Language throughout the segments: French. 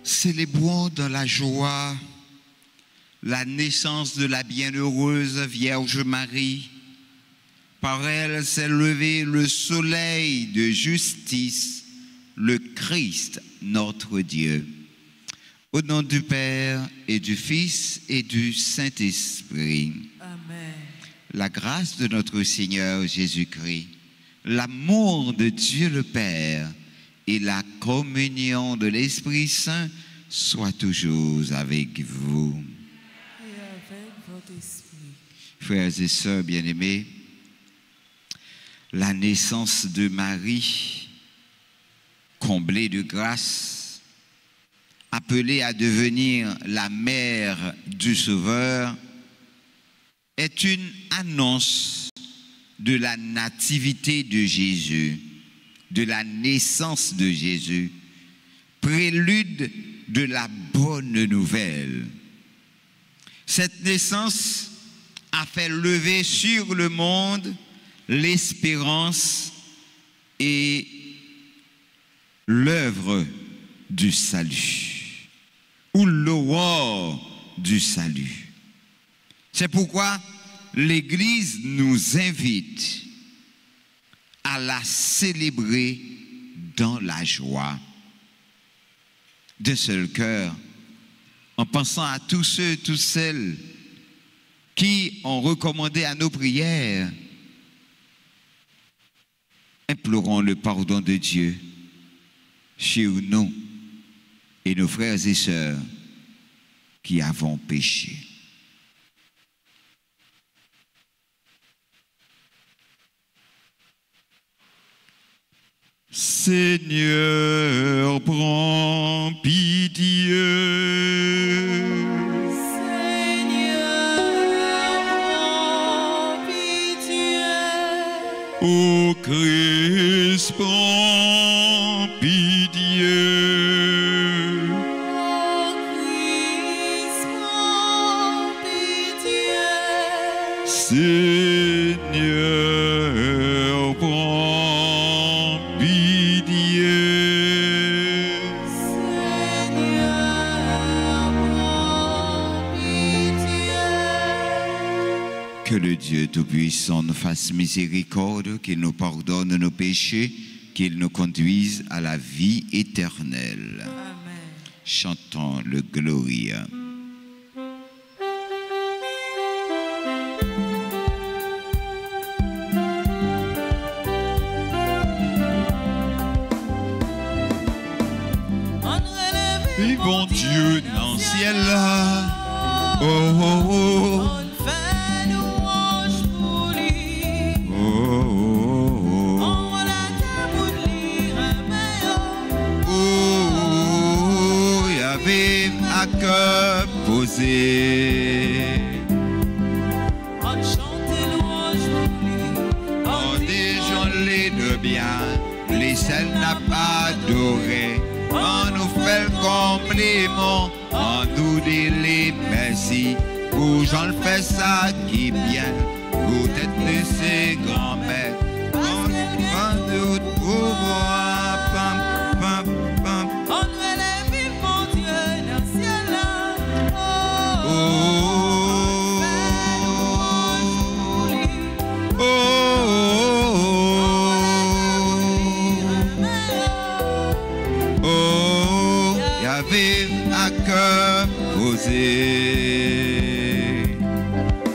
Célébrons dans la joie la naissance de la bienheureuse Vierge Marie. Par elle s'est levé le soleil de justice, le Christ, notre Dieu. Au nom du Père et du Fils et du Saint-Esprit. Amen. La grâce de notre Seigneur Jésus-Christ, l'amour de Dieu le Père et la communion de l'Esprit Saint soient toujours avec vous. Et avec votre esprit. Frères et sœurs bien-aimés, la naissance de Marie, comblée de grâce, appelée à devenir la mère du Sauveur, est une annonce de la nativité de Jésus, de la naissance de Jésus, prélude de la bonne nouvelle. Cette naissance a fait lever sur le monde l'espérance et l'œuvre du salut, ou l'aurore du salut. C'est pourquoi l'Église nous invite à la célébrer dans la joie, d'un seul cœur, en pensant à tous ceux, toutes celles qui ont recommandé à nos prières. Implorons le pardon de Dieu sur nous et nos frères et sœurs qui avons péché. Seigneur, prends pitié. Seigneur, prends pitié. Ô Christ, prends pitié. Ô Christ, prends pitié. Seigneur, prends que le Dieu Tout-Puissant nous fasse miséricorde, qu'il nous pardonne nos péchés, qu'il nous conduise à la vie éternelle. Amen. Chantons le Gloria. Vivons Dieu dans le ciel là. Oh oh oh. Cœur posé, on chante louange pour lui, on déjoue de bien, les seuls n'a pas adoré, on nous fait le compliment, on nous dit les merci, pour j'en fais ça qui bien, pour être de ses grands-mères, on nous doute pour moi, pam, pam, pam. À cœur posé,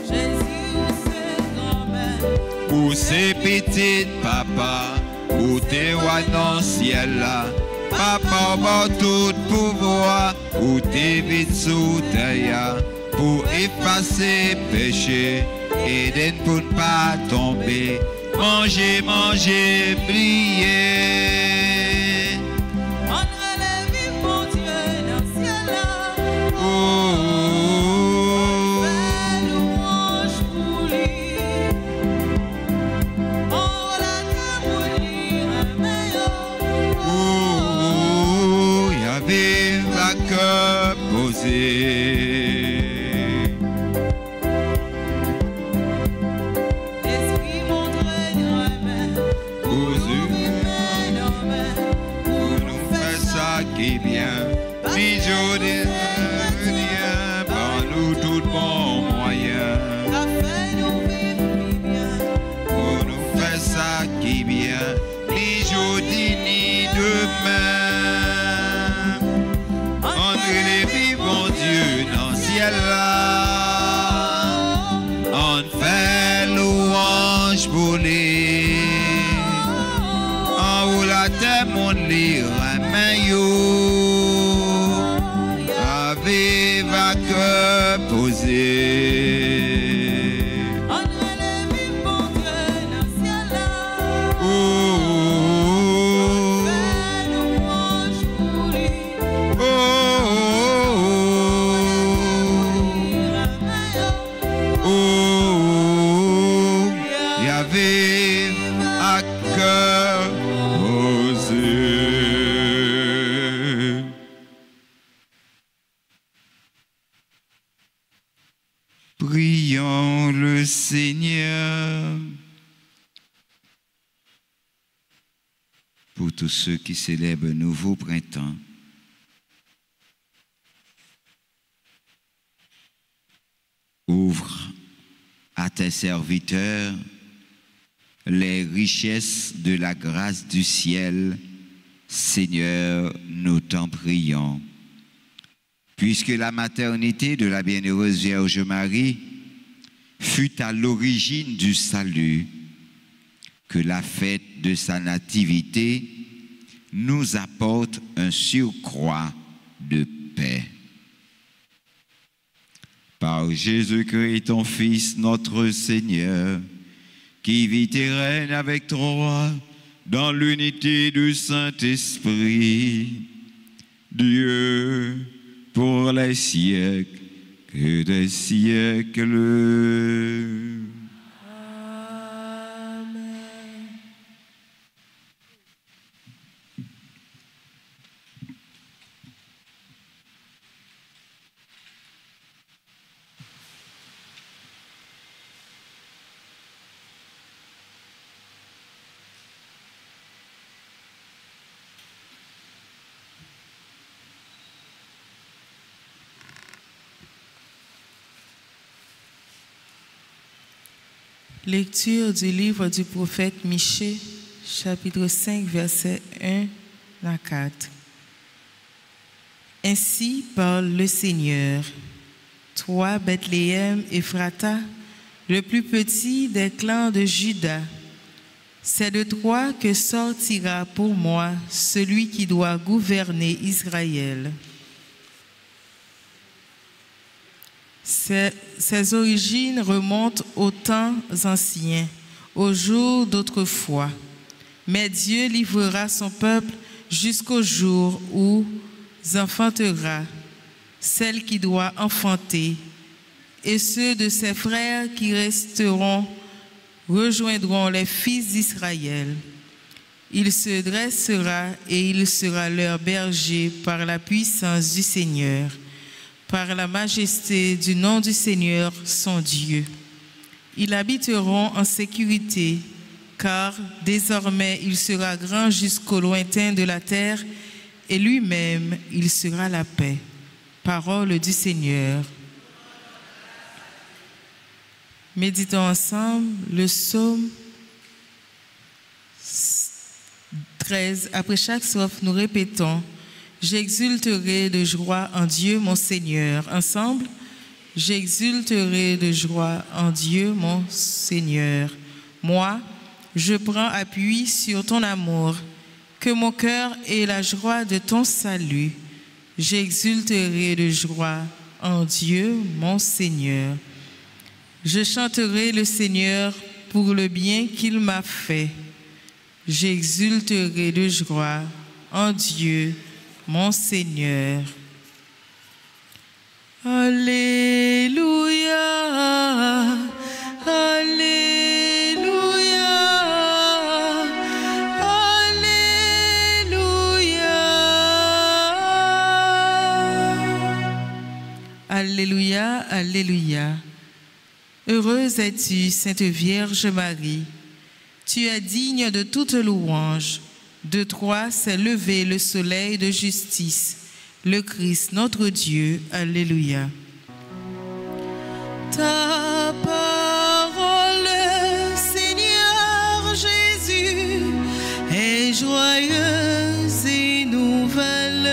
Jésus ou ses grand-mères, ou ses petites papas, ou tes rois dans le ciel là, papa va tout pouvoir, ou tes vides sous terre, pour effacer péché, et pour ne pas tomber, manger, manger, prier. Oh, il y avait la cœur posée. L'esprit m'entraînerait pour nous faire ça qui est bien. Ni jour de rien, par nous tout bon moyen. Pour nous faire ça qui est bien. Ni aujourd'hui ni demain. Entre les vivants Dieu dans le ciel là. On fait louange pour les. En haut la terre, mon lit, ramène yo. Avec va cœur posé. Prions le Seigneur. Pour tous ceux qui célèbrent un nouveau printemps, ouvre à tes serviteurs les richesses de la grâce du ciel. Seigneur, nous t'en prions. Puisque la maternité de la bienheureuse Vierge Marie fut à l'origine du salut, que la fête de sa nativité nous apporte un surcroît de paix. Par Jésus-Christ, ton Fils, notre Seigneur, qui vit et règne avec toi dans l'unité du Saint-Esprit, Dieu, pour les siècles et des siècles. Amen. Lecture du livre du prophète Michée, chapitre 5, versets 1 à 4. Ainsi parle le Seigneur, toi, Bethléem Ephrata, le plus petit des clans de Juda, c'est de toi que sortira pour moi celui qui doit gouverner Israël. Ses origines remontent aux temps anciens, aux jours d'autrefois. Mais Dieu livrera son peuple jusqu'au jour où enfantera celle qui doit enfanter, et ceux de ses frères qui resteront rejoindront les fils d'Israël. Il se dressera et il sera leur berger par la puissance du Seigneur, par la majesté du nom du Seigneur, son Dieu. Ils habiteront en sécurité, car désormais il sera grand jusqu'au lointain de la terre, et lui-même il sera la paix. Parole du Seigneur. Méditons ensemble le psaume 13. Après chaque strophe, nous répétons: j'exulterai de joie en Dieu mon Seigneur. Ensemble, j'exulterai de joie en Dieu mon Seigneur. Moi, je prends appui sur ton amour, que mon cœur ait la joie de ton salut. J'exulterai de joie en Dieu mon Seigneur. Je chanterai le Seigneur pour le bien qu'il m'a fait. J'exulterai de joie en Dieu mon Seigneur. Alléluia, Alléluia, Alléluia. Alléluia, Alléluia. Heureuse es-tu, Sainte Vierge Marie. Tu es digne de toute louange. De toi s'est levé le soleil de justice, le Christ notre Dieu. Alléluia. Ta parole, Seigneur Jésus, est joyeuse et nouvelle.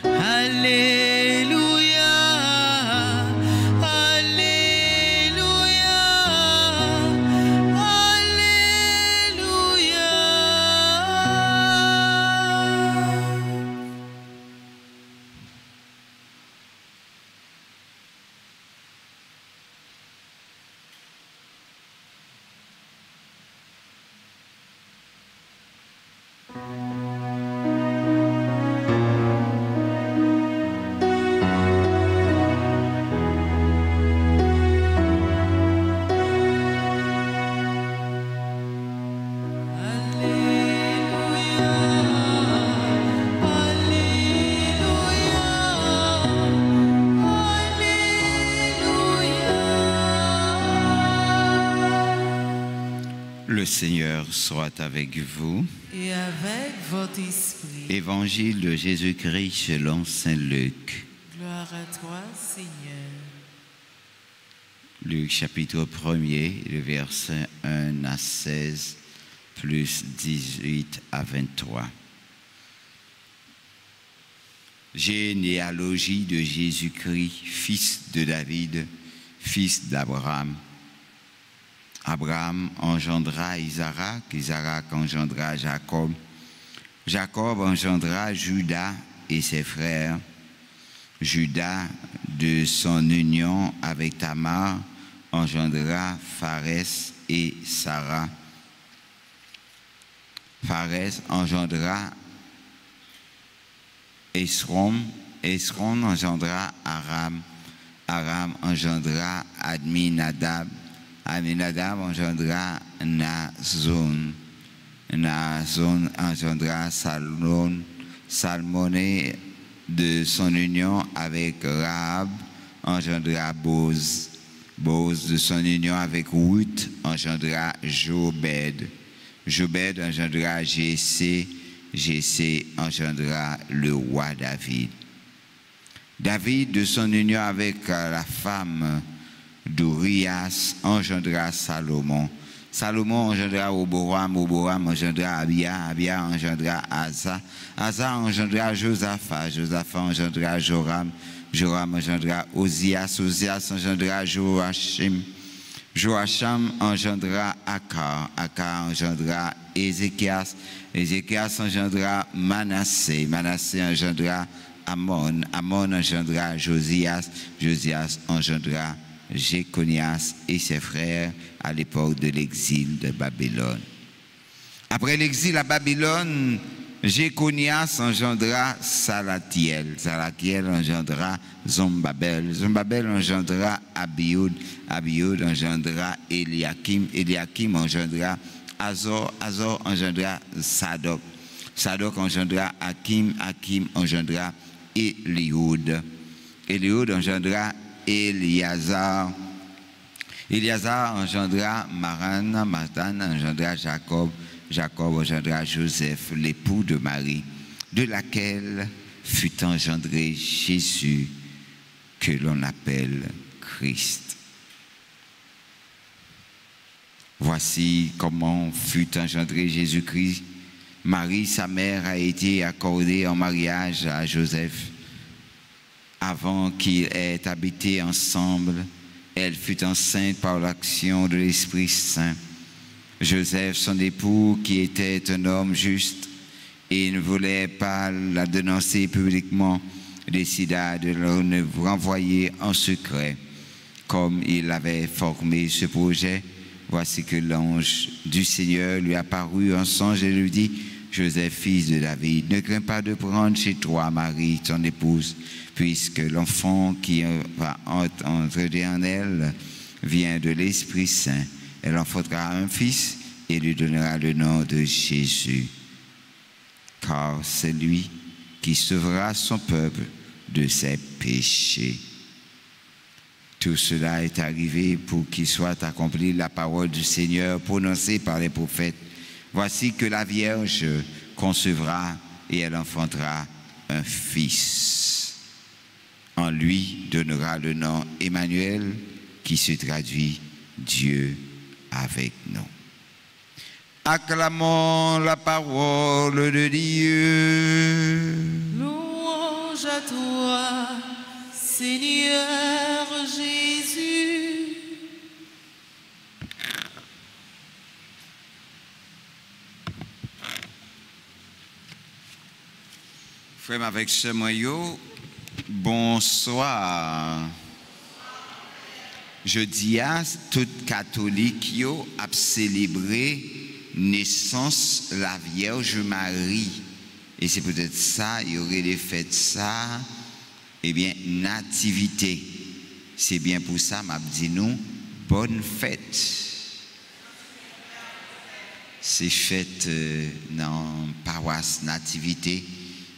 Alléluia, Alléluia, Alléluia. Le Seigneur soit avec vous. Et avec votre esprit. Évangile de Jésus-Christ selon saint Luc. Gloire à toi, Seigneur. Luc chapitre 1er, le verset 1 à 16, plus 18 à 23. Généalogie de Jésus-Christ, fils de David, fils d'Abraham. Abraham engendra Isaac, Isaac engendra Jacob. Jacob engendra Judas et ses frères. Judas, de son union avec Tamar, engendra Pharès et Sarah. Pharès engendra Esrom. Esrom engendra Aram. Aram engendra Aminadab. Aminadab engendra Nazon. Nazon engendra Salmon. Salmoné, de son union avec Rahab, engendra Boz. Boz, de son union avec Ruth, engendra Jobed. Jobed engendra Jessé. Jessé engendra le roi David. David, de son union avec la femme d'Urias, engendra Salomon. Salomon engendra Oboram. Oboram engendra Abia. Abia engendra Asa. Asa engendra Josaphat. Josaphat engendra Joram. Joram engendra Ozias. Ozias engendra Joachim. Joachim engendra Akar. Akar engendra Ézéchias. Ézéchias engendra Manassé. Manassé engendra Amon. Amon engendra Josias. Josias engendra Jéconias et ses frères à l'époque de l'exil de Babylone. Après l'exil à Babylone, Jéconias engendra Salatiel. Salatiel engendra Zombabel. Zombabel engendra Abiud. Abiud engendra Eliakim. Eliakim engendra Azor. Azor engendra Sadok. Sadok engendra Hakim. Hakim engendra Eliud. Eliud engendra Éliazar. Éliazar engendra Maran. Matan engendra Jacob. Jacob engendra Joseph, l'époux de Marie, de laquelle fut engendré Jésus, que l'on appelle Christ. Voici comment fut engendré Jésus-Christ. Marie, sa mère, a été accordée en mariage à Joseph. Avant qu'ils aient habité ensemble, elle fut enceinte par l'action de l'Esprit Saint. Joseph, son époux, qui était un homme juste et ne voulait pas la dénoncer publiquement, décida de le renvoyer en secret. Comme il avait formé ce projet, voici que l'ange du Seigneur lui apparut en songe et lui dit: Joseph, fils de David, ne crains pas de prendre chez toi Marie, ton épouse, puisque l'enfant qui va entrer en elle vient de l'Esprit Saint. Elle enfantera un fils et lui donnera le nom de Jésus, car c'est lui qui sauvera son peuple de ses péchés. Tout cela est arrivé pour qu'il soit accompli la parole du Seigneur prononcée par les prophètes. Voici que la Vierge concevra et elle enfantera un fils. En lui donnera le nom Emmanuel, qui se traduit Dieu avec nous. Acclamons la parole de Dieu. Louange à toi, Seigneur Jésus. Frère avec ce moyau, bonsoir. Jeudi à tout catholique yo a célébré naissance la Vierge Marie. Et c'est peut-être ça, il y aurait les fêtes ça, eh bien, nativité. C'est bien pour ça, m'a dit nous, bonne fête. C'est fête dans paroisse nativité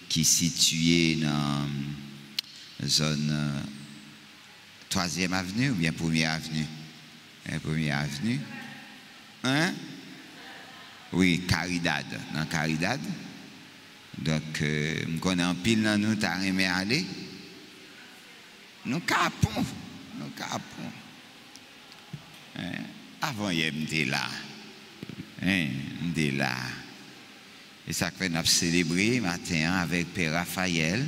qui est située dans la zone 3e avenue ou bien 1er avenue? 1er avenue. Hein? Oui, Caridad. Dans Caridad. Donc, je connais un pile dans nous, t'as aimé aller. Nous capons. Nous capons. Avant, il était là. Il là. Et ça fait nous célébrer matin avec Père Raphaël.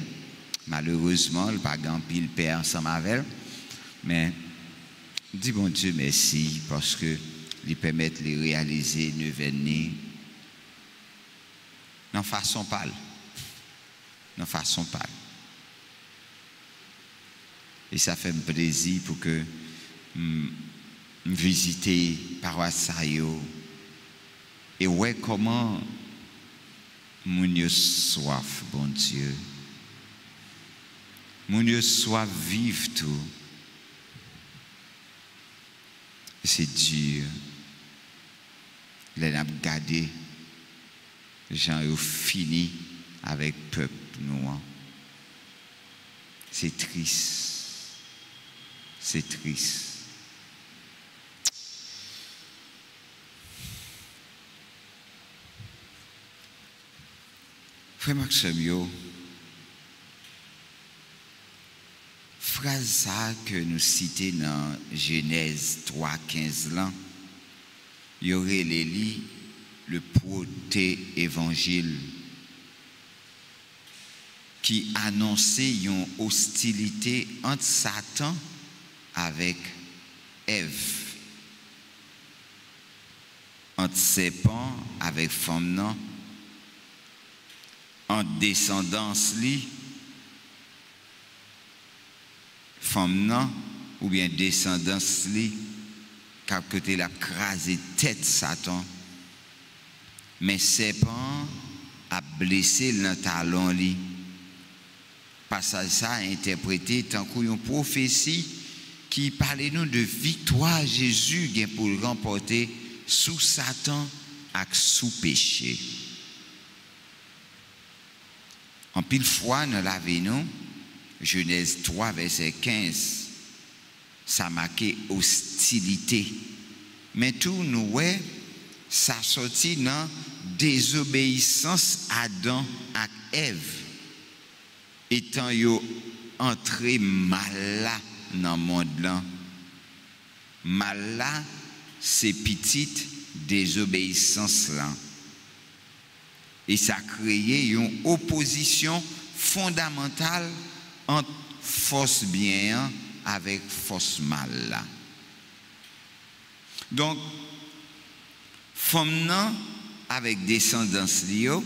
Malheureusement, le pas grand pile père ensemble avec elle. Mais, dis bon Dieu merci parce que lui permettent de réaliser ne venir non façon pâle. Non façon pâle. Et ça fait un plaisir pour que visiter paroisse Sayo et ouais comment moun yo soif bon Dieu. Moun yo soif vivre tout. C'est dur. Les n'a gardé. Gens ont fini avec le peuple noir. C'est triste. C'est triste. Frère Maxime, phrase ça que nous citons dans Genèse 3:15 là, il y aurait les lits le proté-évangile qui annonçait une hostilité entre Satan avec Ève, entre serpent avec femme non, entre descendance li, femme non, ou bien descendance li, car côté la crasé tête Satan. Mais serpent a blessé le talon li. Passage ça interprété tant qu'une prophétie qui parlait nous de victoire Jésus gain pour le remporter sous Satan et sous péché. En pile fois nous l'avons nous Genèse 3 verset 15 ça marquait hostilité. Mais tout nous ouais ça sortit dans désobéissance Adam et Ève étant yo entré mal là dans le monde là. Mal là c'est petite désobéissance là. Et ça a créé une opposition fondamentale entre force bien avec force mal là. Donc femme nan avec descendance lio,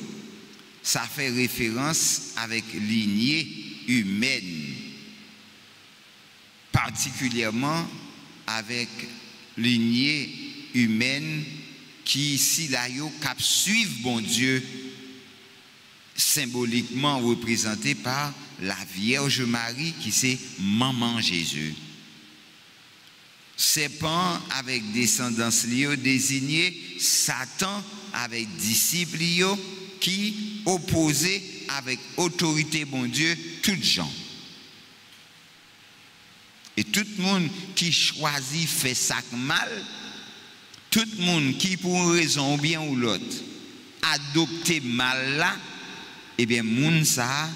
ça fait référence avec lignée humaine, particulièrement avec lignée humaine qui si la yo cap suivre bon Dieu, symboliquement représentée par la Vierge Marie qui c'est maman Jésus. Serpent avec descendance lio désigné Satan avec disciples lio qui opposé avec autorité bon Dieu toutes gens. Et tout le monde qui choisit fait ça mal, tout le monde qui pour une raison ou bien ou l'autre adopte mal là, eh bien moun ça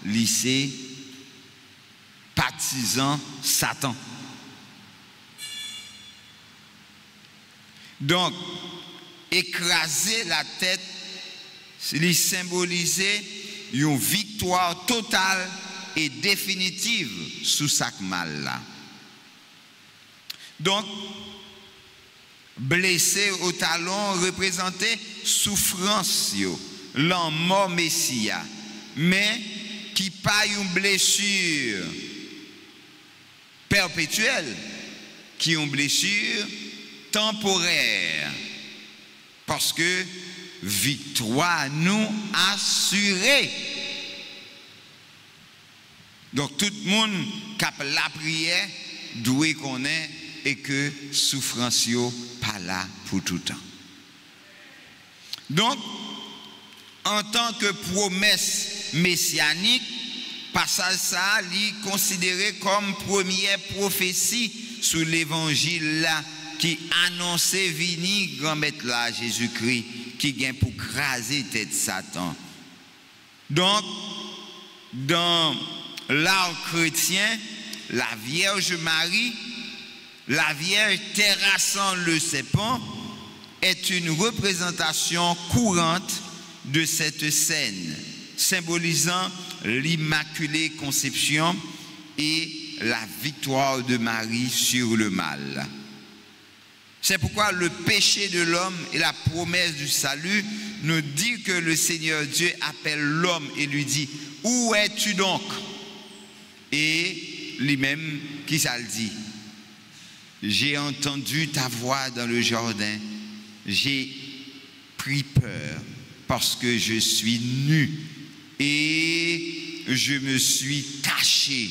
lycée partisan Satan. Donc écraser la tête, lui symboliser une victoire totale et définitive sous ce mal là. Donc blessé au talon représentait souffrance, la mort messia, mais qui pas une blessure perpétuelle, qui une blessure temporaire, parce que victoire nous assurée. Donc tout le monde qui a la prière doit connaître et que souffrance yo pas là pour tout le temps. Donc en tant que promesse messianique, passage ça est considéré comme première prophétie sur l'évangile là qui annonçait venir grand maître là Jésus-Christ qui vient pour craser tête Satan. Donc dans l'art chrétien, la Vierge Marie, la Vierge terrassant le serpent, est une représentation courante de cette scène, symbolisant l'Immaculée Conception et la victoire de Marie sur le mal. C'est pourquoi le péché de l'homme et la promesse du salut nous dit que le Seigneur Dieu appelle l'homme et lui dit « Où es-tu donc ?» Et lui-même, qui ça le dit? J'ai entendu ta voix dans le jardin, j'ai pris peur parce que je suis nu et je me suis caché.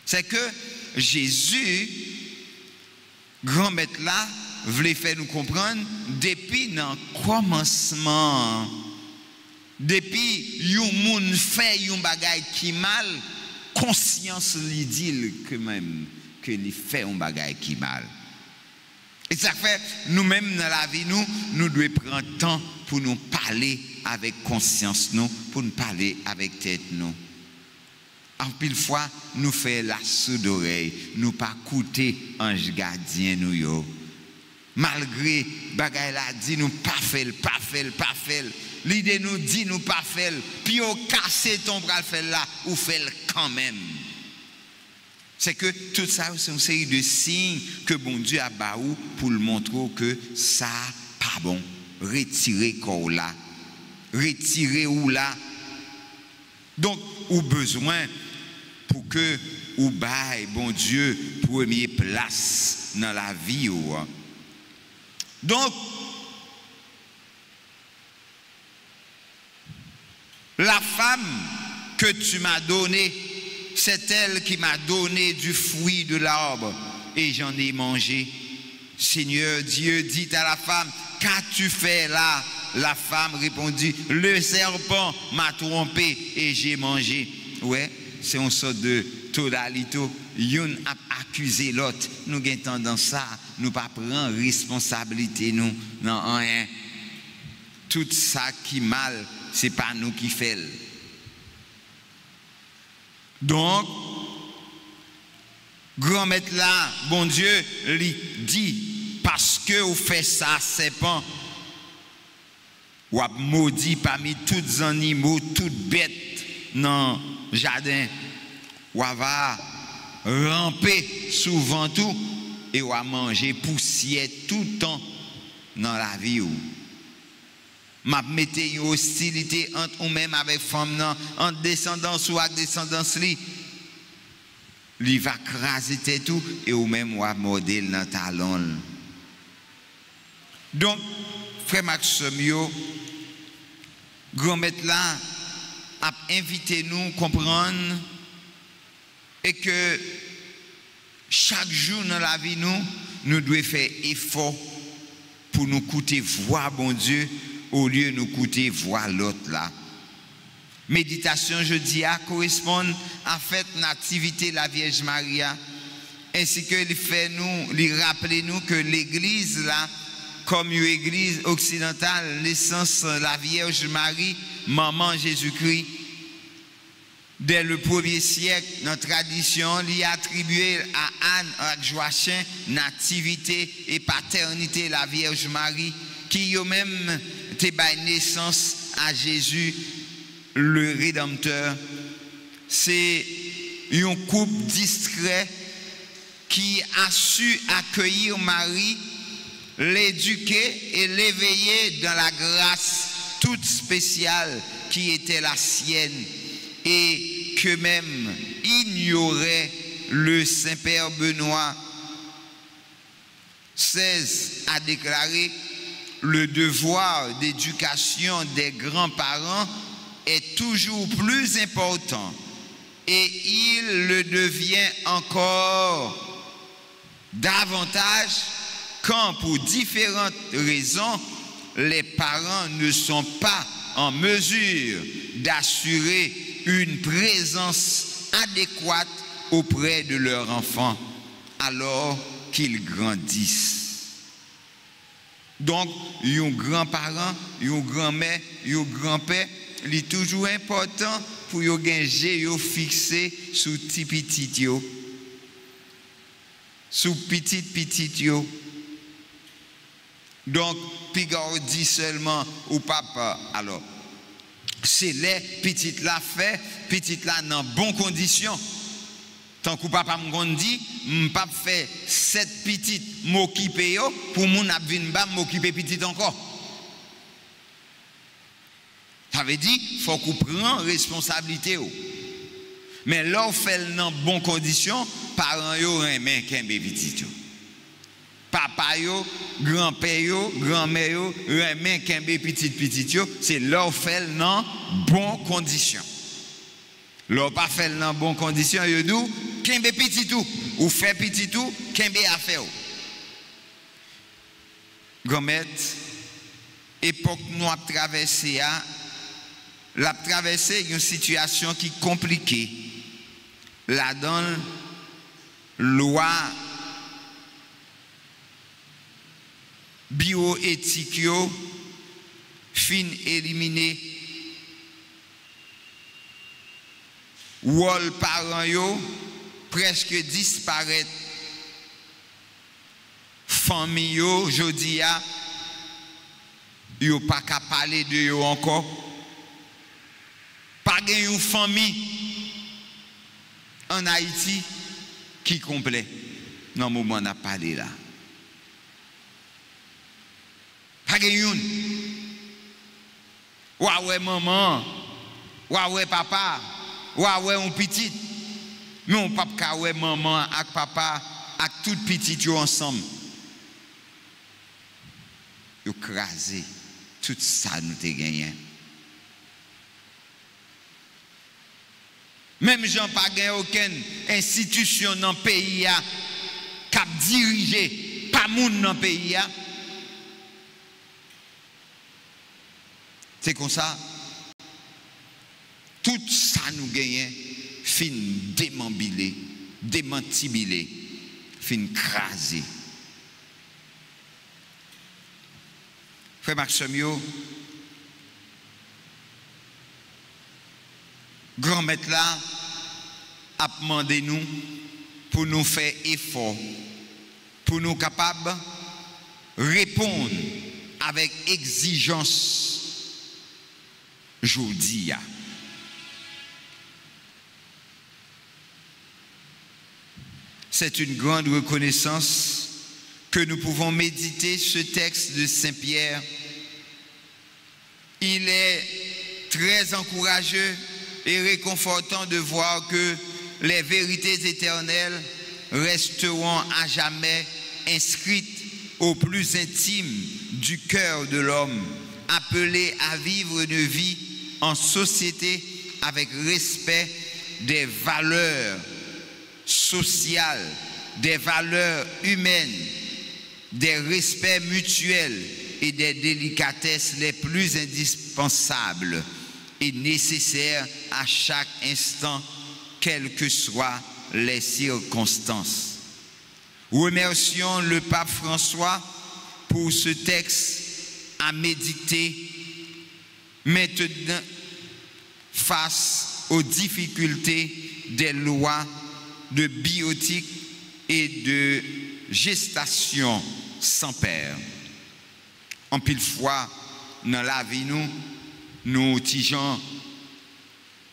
C'est que Jésus, grand maître là, voulait faire nous comprendre depuis dans le commencement, depuis yon moun fait yon bagay qui mal, conscience lui dit que même que lui fait un bagay qui mal. Et ça fait nous-mêmes dans la vie nous devons prendre temps pour nous parler avec conscience nous, pour nous parler avec tête nous. En pile fois nous fait la sourde oreille, nous pas écouter ange gardien nous yo. Malgré bagay la dit nous pas fait. L'idée nous dit nous pas fait, puis au casser ton bras fait là ou fait quand même. C'est que tout ça c'est une série de signes que bon Dieu a baou pour le montrer que ça pas bon. Retirer corps là, retirer ou là. Donc ou besoin pour que ou bail bon Dieu première place dans la vie ou. Donc la femme que tu m'as donnée, c'est elle qui m'a donné du fruit de l'arbre et j'en ai mangé. Seigneur Dieu dit à la femme, qu'as-tu fait là? La femme répondit, le serpent m'a trompé et j'ai mangé. Ouais, c'est une sorte de todalito. Yon a accusé l'autre. Nous avons tendance à nous pas prendre responsabilité nous non rien. Tout ça qui mal, c'est pas nous qui fait. Donc, grand maître là, bon Dieu, lui dit, parce que vous faites ça, serpent, ou a maudit parmi tous les animaux, toutes bêtes dans le jardin, ou va ramper souvent tout, et ou a manger poussière tout le temps dans la vie. M'a mettez une hostilité entre nous-mêmes avec femme entre descendance ou avec descendance li va craser tout et ou même ou modèle dans talon. Donc frère Maxime yo grand maître là a invité nous comprendre et que chaque jour dans la vie nous devons faire effort pour nous écouter voir bon Dieu au lieu de nous écouter voir l'autre là. Méditation jeudi a correspond à fête nativité la Vierge Maria, ainsi que il fait nous, il rappelle nous que l'église là, comme une église occidentale, naissance la Vierge Marie, maman Jésus-Christ, dès le 1er siècle, notre tradition lui a attribué à Anne, à Joachim, nativité et paternité la Vierge Marie, qui a même donné naissance à Jésus, le Rédempteur. C'est un couple discret qui a su accueillir Marie, l'éduquer et l'éveiller dans la grâce toute spéciale qui était la sienne, et que même ignorait le Saint-Père Benoît XVI a déclaré: le devoir d'éducation des grands-parents est toujours plus important, et il le devient encore davantage quand, pour différentes raisons, les parents ne sont pas en mesure d'assurer une présence adéquate auprès de leur enfant alors qu'ils grandissent. Donc, un grand-parent, un grand-mère, un grand-père, il est toujours important pour yo ganger yo fixé sous petit yo, sous petit yo. Donc, Pigard dit seulement au papa, alors, c'est les petites la fait, petites là dans bonnes conditions. Tant que papa me dit, m'pas fait 7 petites m'occuper yo pour mon ap vinn ba m'occuper petite encore. Ça veut dire faut qu'on prend responsabilité yo. Mais là on fait dans bonnes conditions, parents yo remen kembe petit yo. Papa yo, grand-père yo, grand-mère yo remen kembe petit yo, c'est là on fait dans bonnes conditions. Là pas fait dans bonnes conditions yo dou kembe petit tout ou fait petit tout kembe affaire. Gomet époque nous a traversé la traversé une situation qui est compliquée. La donne loi bioéthique fin éliminé. Wol parents yo presque disparaît. Famille yo jodi a yo pas qu'à parler de yo encore. Pas gen une famille en Haïti qui complet. Dans le moment on a parlé là. Pas gen une. Ouais maman, ouais papa. Ouais, on petit. Mais on pas ka ouais maman avec papa avec tout petit yo ensemble. Yo crasé tout ça nous te gagné. Même Jean pas gagné aucune institution dans le pays qui a dirigé pas moun dans le pays. C'est comme ça. Tout ça nous gagne, fin démembilé, démentibilé, fin crasé. Frère Maximio, grand maître là a demandé nous pour nous faire effort, pour nous capables de répondre avec exigence aujourd'hui. C'est une grande reconnaissance que nous pouvons méditer ce texte de Saint-Pierre. Il est très encourageant et réconfortant de voir que les vérités éternelles resteront à jamais inscrites au plus intime du cœur de l'homme, appelé à vivre une vie en société avec respect des valeurs sociales, des valeurs humaines, des respects mutuels et des délicatesses les plus indispensables et nécessaire à chaque instant, quelles que soient les circonstances. Remercions le pape François pour ce texte à méditer maintenant face aux difficultés des lois de bioéthique et de gestation sans père. En pile fois, dans la vie, nous tigeons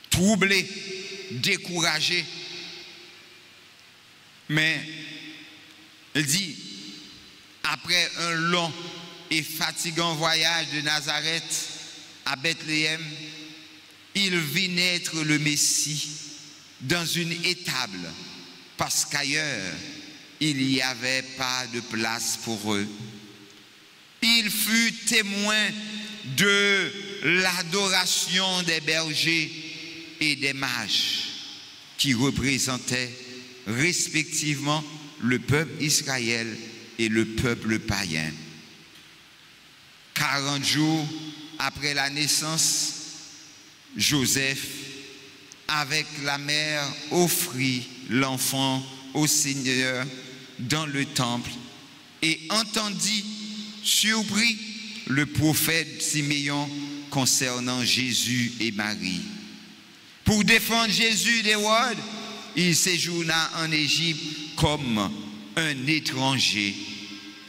troublés, découragés. Mais il dit, après un long et fatigant voyage de Nazareth à Bethléem, il vit naître le Messie dans une étable, parce qu'ailleurs, il n'y avait pas de place pour eux. Il fut témoin de l'adoration des bergers et des mages qui représentaient respectivement le peuple Israël et le peuple païen. 40 jours après la naissance, Joseph, avec la mère, offrit l'enfant au Seigneur dans le temple et entendit, surpris, le prophète Siméon concernant Jésus et Marie. Pour défendre Jésus d'Hérode, il séjourna en Égypte comme un étranger.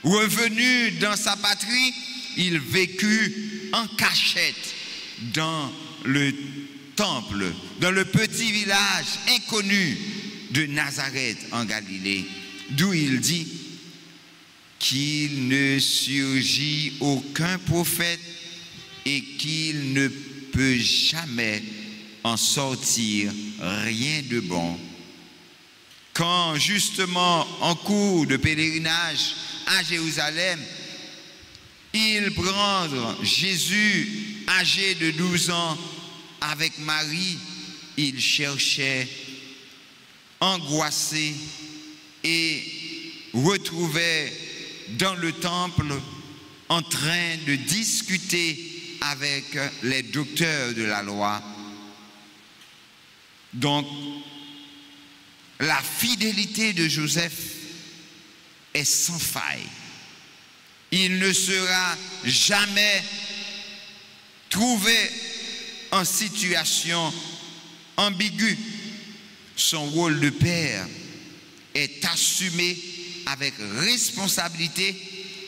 Revenu dans sa patrie, il vécut en cachette dans le temple, dans le petit village inconnu de Nazareth en Galilée, d'où il dit qu'il ne surgit aucun prophète et qu'il ne peut jamais en sortir rien de bon. Quand justement en cours de pèlerinage à Jérusalem, il prend Jésus âgé de 12 ans avec Marie, il cherchait, angoissé, et retrouvait dans le temple en train de discuter avec les docteurs de la loi. Donc, la fidélité de Joseph est sans faille. Il ne sera jamais trouvé en situation ambiguë. Son rôle de père est assumé avec responsabilité,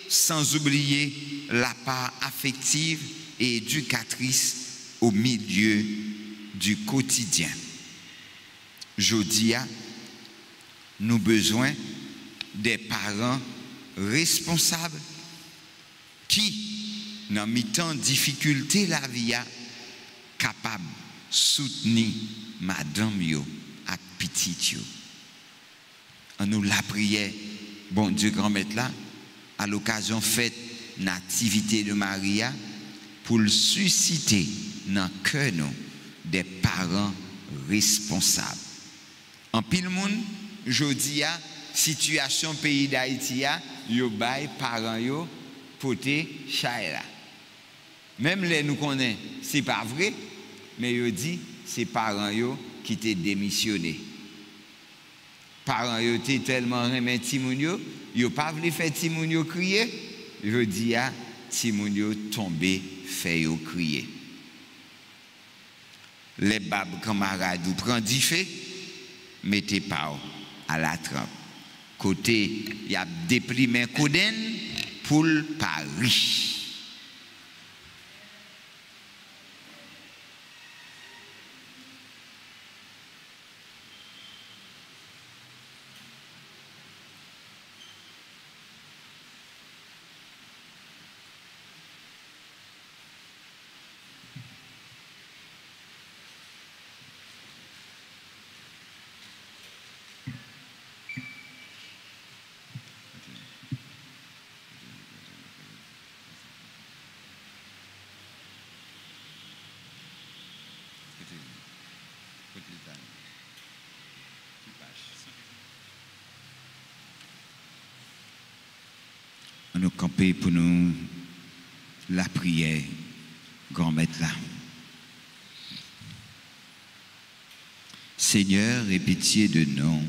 sans oublier la part affective et éducatrice au milieu du quotidien. Jodia, nous avons besoin des parents responsables qui, dans mi-temps difficulté la vie, capable de soutenir madame yo et petit yo. On nous la prière, bon Dieu grand maître là, à l'occasion fête nativité de Maria, pour le susciter dans le cœur des parents responsables. En pile monde, jodi a situation pays d'Haïti a, yo bay parents yo poté chaira. Même les nous connaît, c'est pas vrai, mais yo dit c'est parents yo qui t'ont démissionné. Parents yo t'ont tellement aimé timoun yo pas voulu faire timoun yo crier, yo dit a timoun yo tombé fait yo crier. Les babes camarades ou prend du fait, mettez pas à la trappe. Côté, il y a déprimé Coden pour Paris. Nous camper pour nous la prière, grand maître là. Seigneur, aie pitié de nous.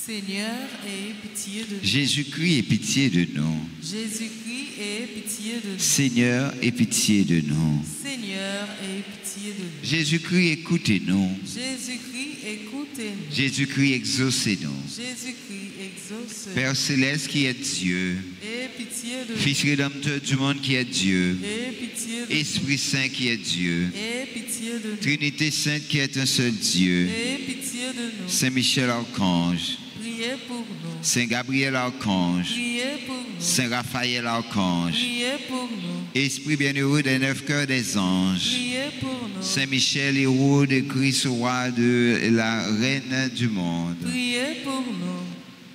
Seigneur, aie pitié de nous. Jésus-Christ, aie pitié de nous. Jésus-Christ, aie pitié de nous. Seigneur, aie pitié de nous. Seigneur, aie pitié de nous. Jésus-Christ, écoutez-nous. Jésus-Christ, écoutez-nous. Jésus-Christ, exaucez-nous. Jésus-Christ, exauce. Père céleste qui est Dieu, Aie pitié de nous. Fils rédempteur du monde qui est Dieu, Aie pitié de nous. Esprit Saint qui est Dieu, Aie pitié de nous. Trinité Sainte qui est un seul Dieu, Aie pitié de nous. Saint Michel Archange, Priez pour nous. Saint Gabriel Archange, Priez pour nous. Saint Raphaël Archange, Priez pour nous. Esprit bienheureux des 9 cœurs des anges, Priez pour nous. Saint Michel, héros de Christ, roi de la reine du monde, Priez pour nous.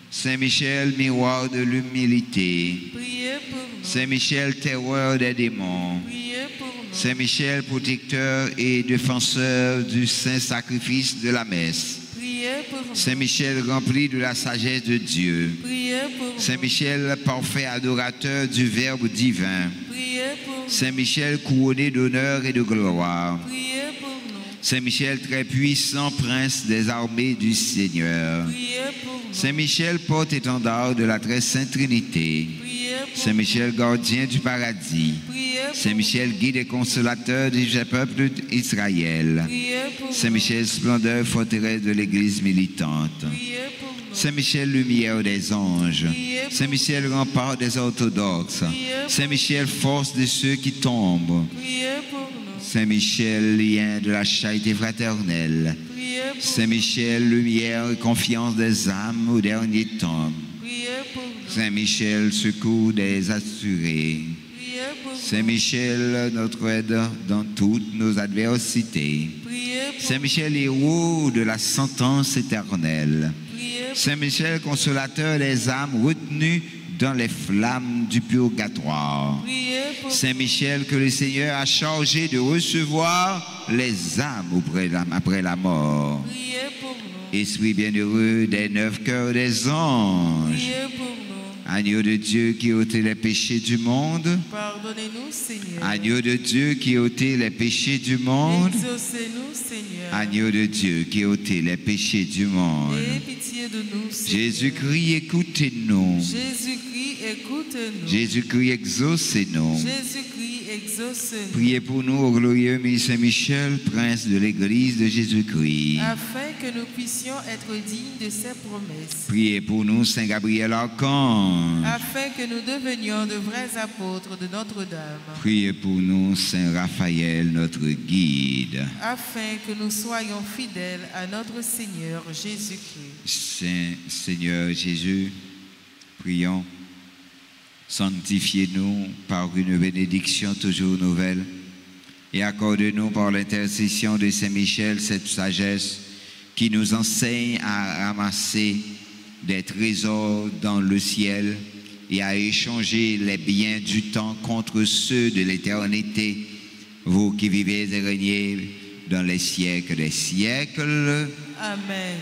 Saint Michel, miroir de l'humilité, Priez pour nous. Saint Michel, terreur des démons, Priez pour nous. Saint Michel, protecteur et défenseur du saint sacrifice de la messe, Priez pour nous. Saint Michel, rempli de la sagesse de Dieu, Priez pour nous. Saint Michel, parfait adorateur du Verbe divin, Priez pour nous. Saint Michel, couronné d'honneur et de gloire, Priez pour nous. Saint Michel, très puissant prince des armées du Seigneur, Priez pour nous. Saint Michel, porte-étendard de la très sainte Trinité, Priez pour Saint Michel, gardien du paradis, nous. Priez pour Saint Michel, guide et consolateur du peuple d'Israël, Priez pour Saint nous. Michel, splendeur forteresse de l'Église militante, Priez pour nous. Saint Michel, lumière des anges, Saint Michel, rempart des orthodoxes, Saint Michel, force de ceux qui tombent, Priez pour nous. Saint Michel, lien de la charité fraternelle, Priez pour Saint Michel, lumière et confiance des âmes au dernier temps, Priez pour nous. Saint Michel, secours des assurés, Priez pour nous. Saint Michel, notre aide dans toutes nos adversités, Priez pour Saint Michel, héros de la sentence éternelle, Priez Saint Michel, consolateur des âmes retenues dans les flammes du purgatoire, Priez pour Saint Michel, que le Seigneur a chargé de recevoir les âmes après la mort, Priez pour nous. Esprit bienheureux des 9 cœurs des anges, Priez pour nous. Agneau de Dieu qui ôtez les péchés du monde, Pardonnez-nous, Seigneur. Agneau de Dieu qui ôtez les péchés du monde, Exaucez-nous, Seigneur. Agneau de Dieu qui ôtez les péchés du monde. Aie pitié de nous, Seigneur. Jésus-Christ, écoutez-nous. Jésus-Christ, écoute-nous. Jésus-Christ, exaucez-nous. Jésus-Christ, exauce-nous. Priez pour nous, au glorieux Saint Michel, prince de l'Église de Jésus-Christ. Afin que nous puissions être dignes de ses promesses. Priez pour nous, Saint Gabriel Archange. Afin que nous devenions de vrais apôtres de Notre-Dame. Priez pour nous, Saint Raphaël, notre guide. Afin que nous soyons fidèles à notre Seigneur Jésus-Christ. Seigneur Jésus, prions, sanctifiez-nous par une bénédiction toujours nouvelle et accorde-nous par l'intercession de Saint Michel cette sagesse qui nous enseigne à ramasser des trésors dans le ciel et à échanger les biens du temps contre ceux de l'éternité, vous qui vivez et régnez dans les siècles des siècles. Amen.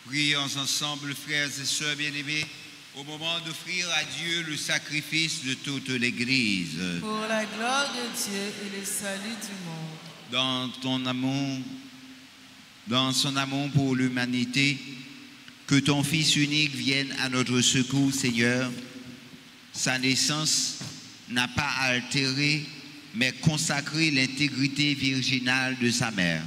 Prions ensemble, frères et sœurs bien-aimés, au moment d'offrir à Dieu le sacrifice de toute l'Église. Pour la gloire de Dieu et le salut du monde. Dans son amour pour l'humanité, que ton Fils unique vienne à notre secours, Seigneur. Sa naissance n'a pas altéré, mais consacré l'intégrité virginale de sa mère.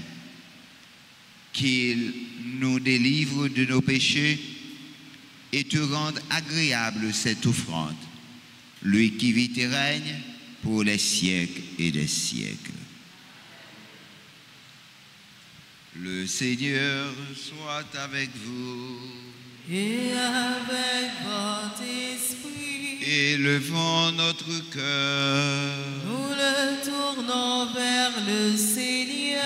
Qu'il nous délivre de nos péchés et te rende agréable cette offrande, lui qui vit et règne pour les siècles et des siècles. Le Seigneur soit avec vous. Et avec votre esprit. Élevons notre cœur. Nous le tournons vers le Seigneur.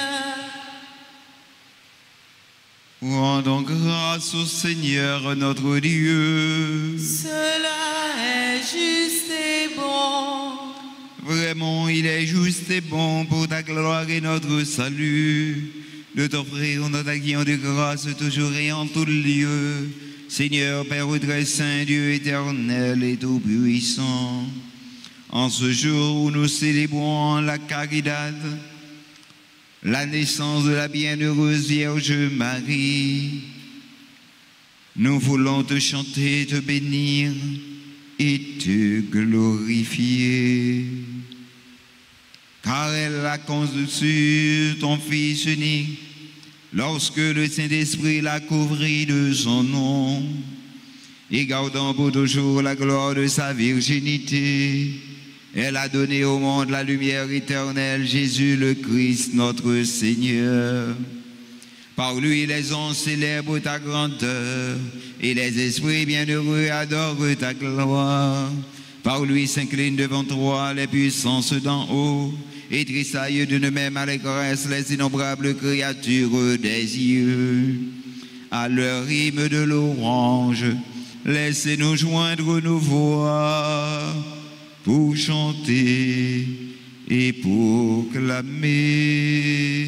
Rendons grâce au Seigneur notre Dieu. Cela est juste et bon. Vraiment, il est juste et bon pour ta gloire et notre salut de t'offrir notre action de grâce toujours et en tout lieu. Seigneur, Père très saint, Dieu éternel et tout-puissant, en ce jour où nous célébrons la Caridad, la naissance de la bienheureuse Vierge Marie, nous voulons te chanter, te bénir et te glorifier. Car elle a conçu ton Fils unique, lorsque le Saint-Esprit l'a couvri de son nom, et gardant pour toujours la gloire de sa virginité, elle a donné au monde la lumière éternelle, Jésus le Christ, notre Seigneur. Par lui, les hommes célèbrent ta grandeur, et les esprits bienheureux adorent ta gloire. Par lui s'inclinent devant toi les puissances d'en haut, et tressaillent d'une même allégresse les innombrables créatures des cieux. À leur hymne de l'orange, laissez-nous joindre nos voix pour chanter et pour clamer.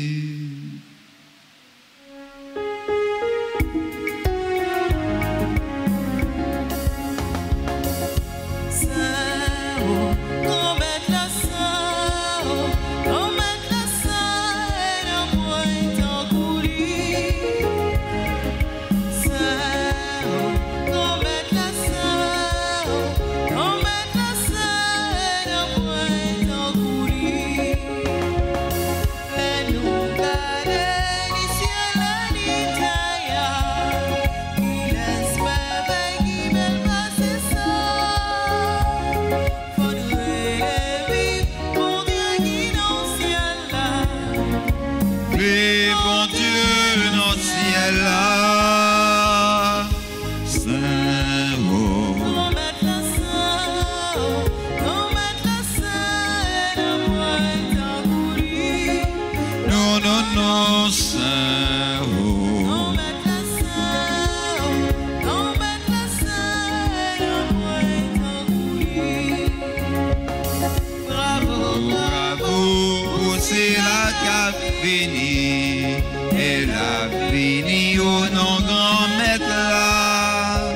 Elle a fini au nom grand maître là.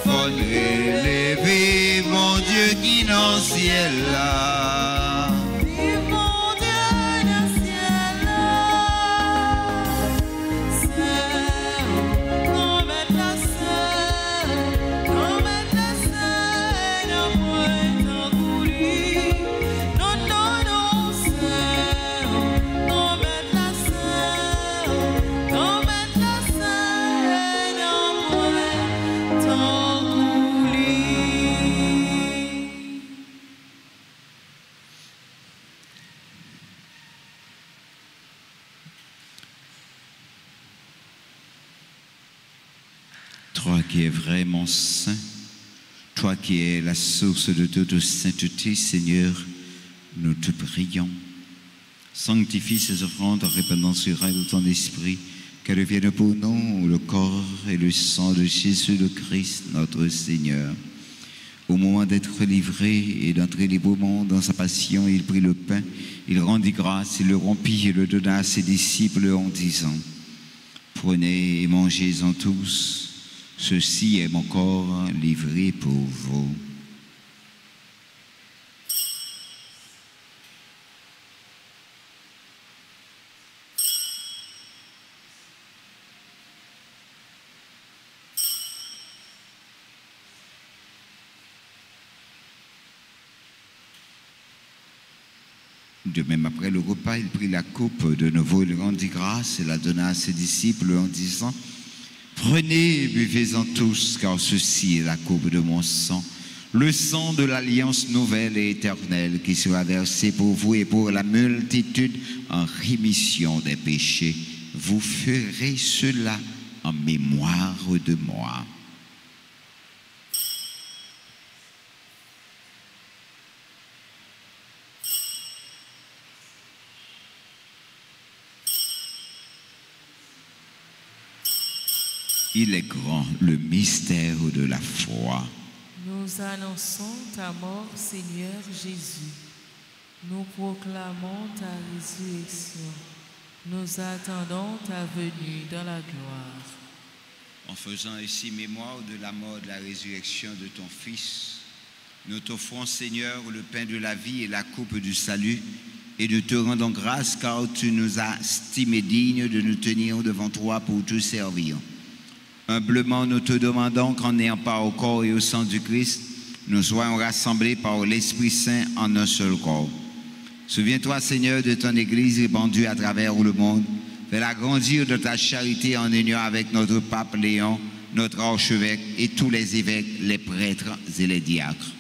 Faudrait lever mon Dieu qui dans le ciel là. Vive mon Dieu dans le ciel là. Saint, grand maître la saint, grand maître la saint, non point en courir. Non, non, non, saint, grand maître la saint, grand maître la saint, non point en courir. Toi qui es vraiment saint, toi qui es la source de toute sainteté, Seigneur, nous te prions. Sanctifie ces offrandes en répandant sur elles ton esprit, qu'elles deviennent pour nous le corps et le sang de Jésus le Christ, notre Seigneur. Au moment d'être livré et d'entrer librement dans sa passion, il prit le pain, il rendit grâce, il le rompit et le donna à ses disciples en disant: Prenez et mangez-en tous. Ceci est mon corps livré pour vous. De même, après le repas, il prit la coupe de nouveau, il rendit grâce et la donna à ses disciples en disant: Prenez et buvez-en tous, car ceci est la coupe de mon sang, le sang de l'alliance nouvelle et éternelle qui sera versé pour vous et pour la multitude en rémission des péchés. Vous ferez cela en mémoire de moi. Il est grand, le mystère de la foi. Nous annonçons ta mort, Seigneur Jésus. Nous proclamons ta résurrection. Nous attendons ta venue dans la gloire. En faisant ainsi mémoire de la mort, de la résurrection de ton Fils, nous t'offrons, Seigneur, le pain de la vie et la coupe du salut, et nous te rendons grâce car tu nous as estimés dignes de nous tenir devant toi pour te servir. Humblement, nous te demandons qu'en ayant part au corps et au sang du Christ, nous soyons rassemblés par l'Esprit Saint en un seul corps. Souviens-toi, Seigneur, de ton Église répandue à travers le monde. Fais-la grandir de ta charité en union avec notre pape Léon, notre archevêque et tous les évêques, les prêtres et les diacres.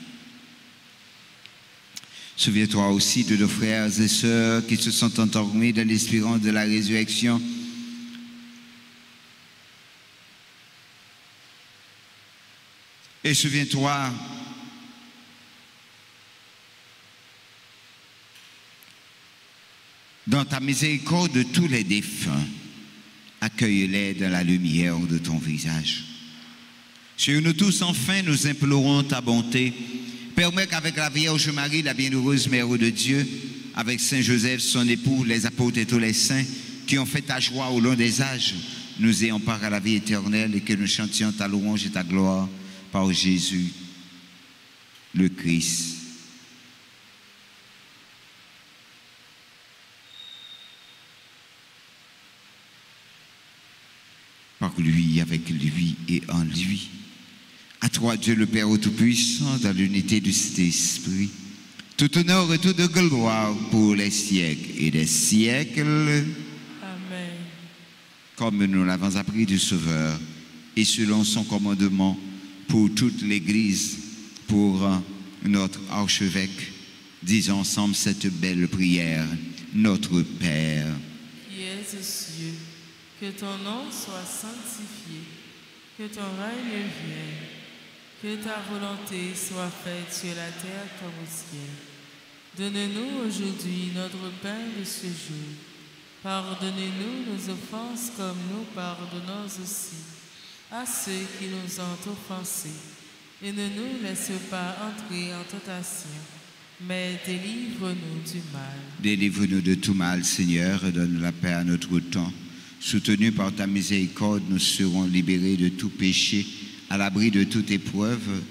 Souviens-toi aussi de nos frères et sœurs qui se sont endormis dans l'espérance de la résurrection. Et souviens-toi dans ta miséricorde de tous les défunts. Accueille-les dans la lumière de ton visage. Sur nous tous, enfin, nous implorons ta bonté. Permets qu'avec la Vierge Marie, la bienheureuse Mère de Dieu, avec Saint Joseph, son époux, les apôtres et tous les saints qui ont fait ta joie au long des âges, nous ayons part à la vie éternelle et que nous chantions ta louange et ta gloire par Jésus, le Christ. Par lui, avec lui et en lui. À toi, Dieu le Père Tout-Puissant, dans l'unité du Saint-Esprit, tout honneur et toute gloire pour les siècles et des siècles. Amen. Comme nous l'avons appris du Sauveur, et selon son commandement, pour toute l'Église, pour notre archevêque, disons ensemble cette belle prière. Notre Père, qui es aux cieux, que ton nom soit sanctifié, que ton règne vienne, que ta volonté soit faite sur la terre comme au ciel. Donne-nous aujourd'hui notre pain de ce jour. Pardonnez-nous nos offenses comme nous pardonnons aussi à ceux qui nous ont offensés. Et ne nous laisse pas entrer en tentation, mais délivre-nous du mal. Délivre-nous de tout mal, Seigneur, et donne la paix à notre temps. Soutenus par ta miséricorde, nous serons libérés de tout péché, à l'abri de toute épreuve.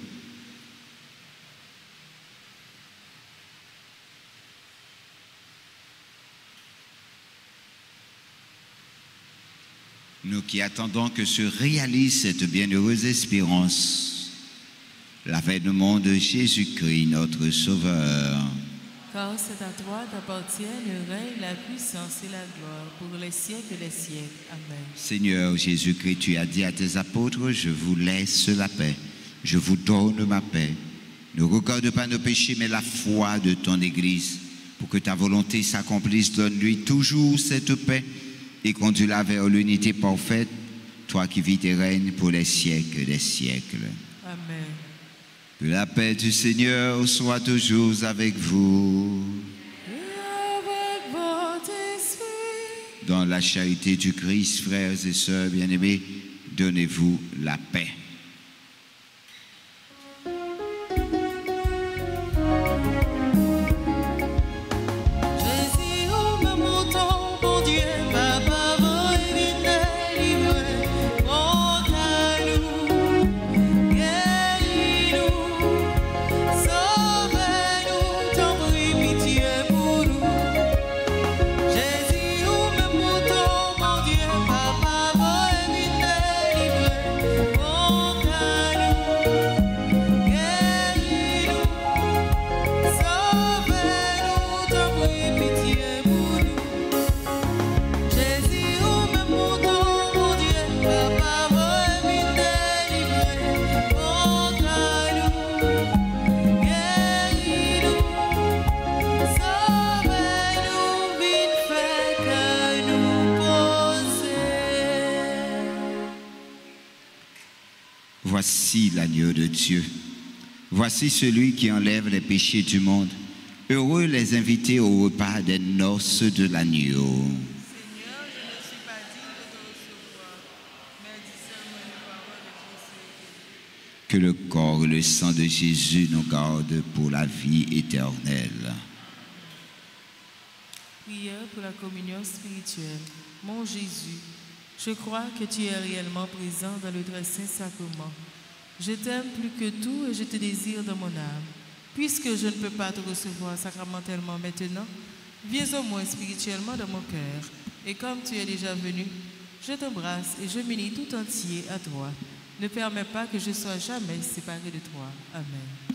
Nous qui attendons que se réalise cette bienheureuse espérance, l'avènement de Jésus-Christ, notre Sauveur. Car c'est à toi qu'appartient le règne, la puissance et la gloire pour les siècles des siècles. Amen. Seigneur Jésus-Christ, tu as dit à tes apôtres, je vous laisse la paix, je vous donne ma paix. Ne regarde pas nos péchés, mais la foi de ton Église. Pour que ta volonté s'accomplisse, donne-lui toujours cette paix et conduis-la vers l'unité parfaite, toi qui vis et règnes pour les siècles des siècles. Amen. Que la paix du Seigneur soit toujours avec vous. Et avec votre esprit. Dans la charité du Christ, frères et sœurs bien-aimés, donnez-vous la paix. Jésus, ô mon temps, mon Dieu, ma parole est Voici l'agneau de Dieu. Voici celui qui enlève les péchés du monde. Heureux les invités au repas des noces de l'agneau. Seigneur, je ne suis pas digne de te recevoir, mais dis seulement une parole et je serai guéri. Que le corps et le sang de Jésus nous gardent pour la vie éternelle. Prière pour la communion spirituelle. Mon Jésus, je crois que tu es réellement présent dans le très saint sacrement. Je t'aime plus que tout et je te désire dans mon âme. Puisque je ne peux pas te recevoir sacramentellement maintenant, viens au moins spirituellement dans mon cœur. Et comme tu es déjà venu, je t'embrasse et je m'unis tout entier à toi. Ne permets pas que je sois jamais séparé de toi. Amen.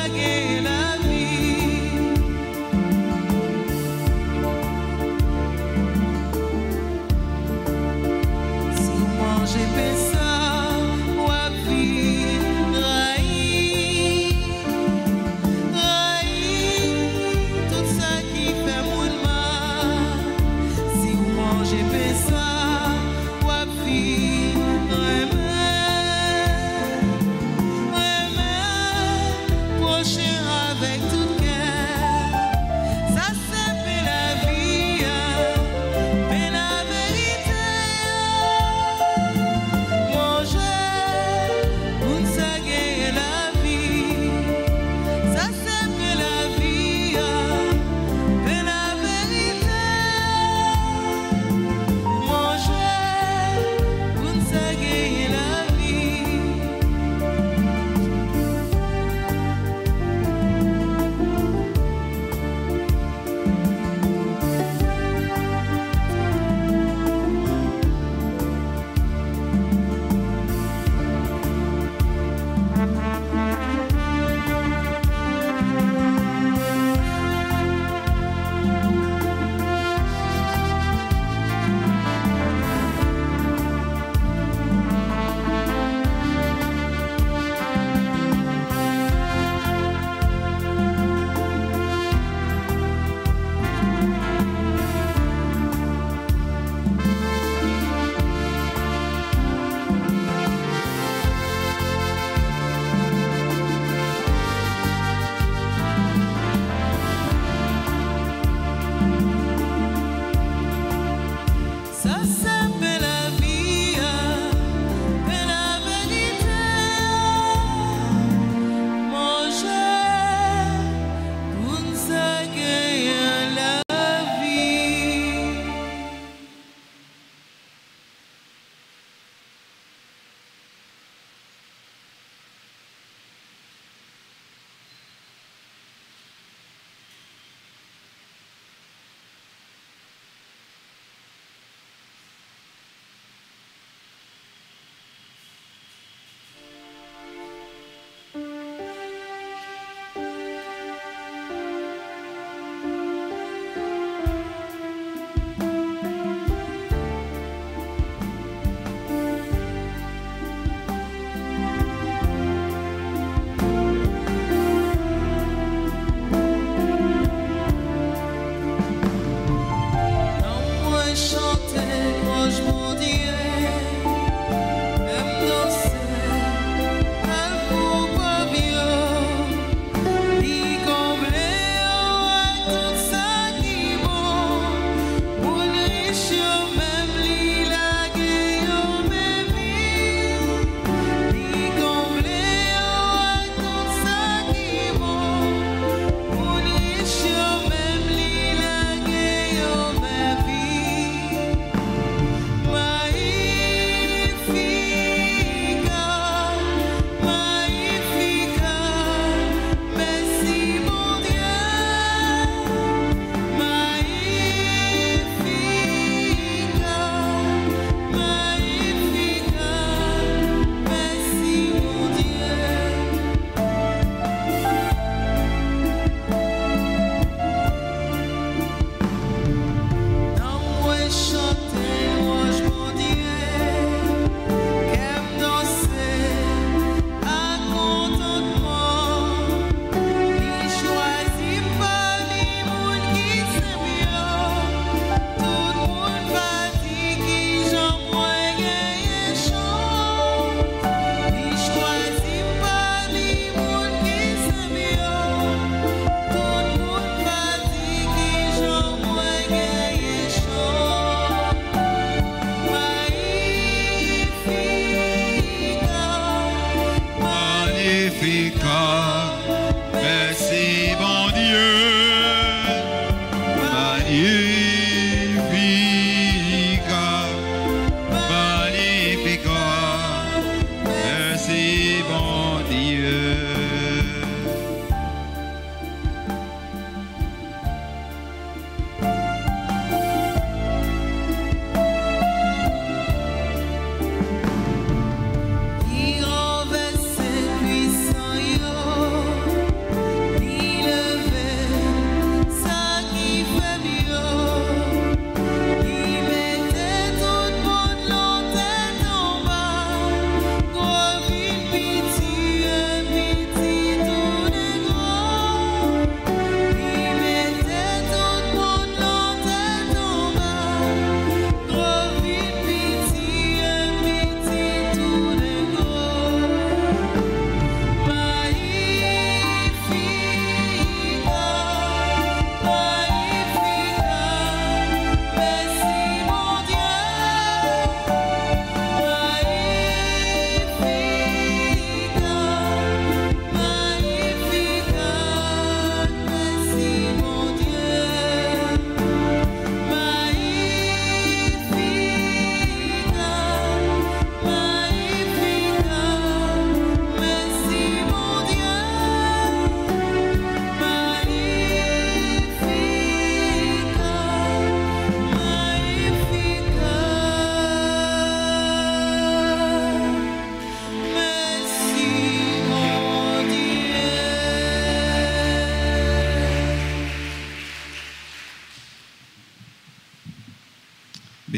Again.